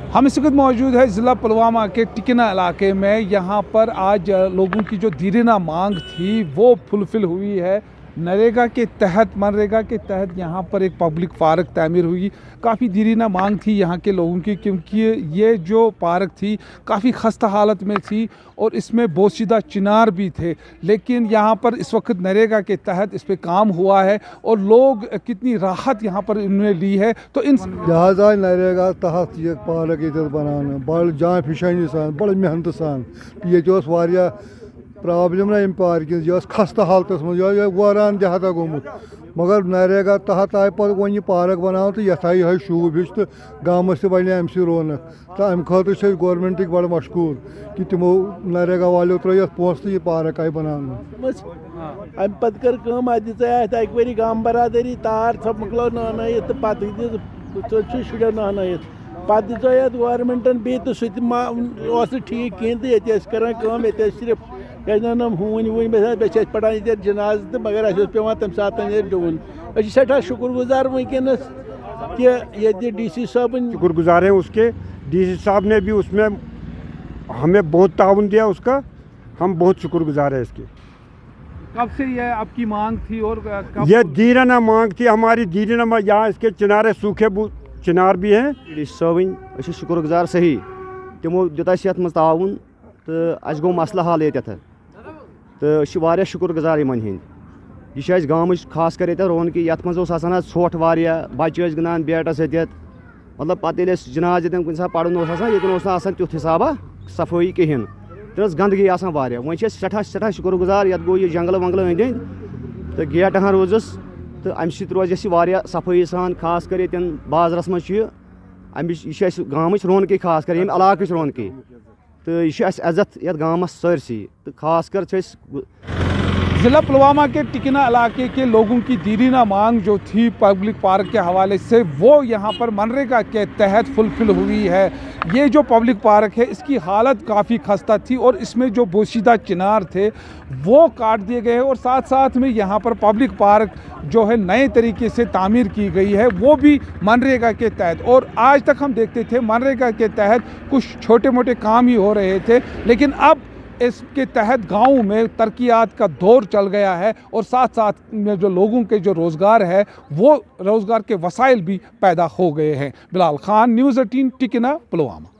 हम इस वक्त मौजूद है ज़िला पुलवामा के टिकना इलाके में। यहाँ पर आज लोगों की जो दीरीना मांग थी वो फुलफिल हुई है। मनरेगा के तहत यहाँ पर एक पब्लिक पार्क तामीर हुई। काफ़ी दीरीना मांग थी यहाँ के लोगों की, क्योंकि ये जो पार्क थी काफ़ी खस्ता हालत में थी और इसमें बोसीदा चिनार भी थे। लेकिन यहाँ पर इस वक्त मनरेगा के तहत इस पर काम हुआ है और लोग कितनी राहत यहाँ पर इन्होंने ली है। तो इन लिहाजा नरेगा तहत ये पार्क ये बनाना बड़ जान फिशानी सान बड़ मेहनत सान ये प्रॉब्लम ना पार्क यह खस्ता हालत मज वारान देहाता गोमुत, मगर नरेगा तहत आय पे वो यह पार्क बनाओ तो यथ आई है शूब हिश तो गामस बने अम रौनक। तो अम खतर गवर्नमेंट बड़ मशकूर कि तमो नरेगा वालों त्रो पोस तो यह पार्क आई बनाना। अम पत कर अक वरी गाम बरादरी तार मकलो नहन तो पत शुर नहन पे दित गवर्नमेंटन बी तो सह ठीक कहें तो ये करान ये सिर्फ हून वून बे पढ़ान ये जनाज तो मगर पे तम सात डून सठा शुक्र गुजार वनस कि ये DC साहब शुक्र गुजार हैं उसके। DC साहब ने भी उसमें हमें बहुत ताउन दिया, उसका हम बहुत शुक्र गुजार हैं इसके। कब से यह आपकी मांग थी और कब ये दीराना मांग थी हमारी, दीराना यहाँ इसके चिनारे सूखे चिनार भी हैं। DC साहब शुक्र गुजार सही तमो दित ये ताउन तो अस गो मसला हाल ये तो शुक्र गुजार इन हंद यह गाम खास कर ये रौनकी ये मज ोट वारिया बच्चे गिंदान बैटस ये मतलब पे जनाज ये कुछ पढ़न ये तुथ हिसाबा सफाई कहें तो गंदगी वो सठा सठा शुक्र गुजार ये गो यह जंगल वंगल अंद अंद तो गेट हाँ रोजस तो अम रोज सफाई सान खास कर ये बाजरस मज यह गाम रौनकी खास कर ये इलाक रौनकी तो यह इज्जत ये गामस सरसी तो खास कर ज़िला पुलवामा के टिकना इलाके के लोगों की दीरीना मांग जो थी पब्लिक पार्क के हवाले से वो यहाँ पर मनरेगा के तहत फुलफिल हुई है। ये जो पब्लिक पार्क है इसकी हालत काफ़ी खस्ता थी और इसमें जो बोसीदा चिनार थे वो काट दिए गए और साथ साथ में यहाँ पर पब्लिक पार्क जो है नए तरीके से तामीर की गई है वो भी मनरेगा के तहत। और आज तक हम देखते थे मनरेगा के तहत कुछ छोटे मोटे काम ही हो रहे थे, लेकिन अब इसके तहत गाँव में तरक्यात का दौर चल गया है और साथ साथ में जो लोगों के जो रोज़गार है वो रोज़गार के वसाइल भी पैदा हो गए हैं। बिलाल खान, News 18, टिकना, पुलवामा।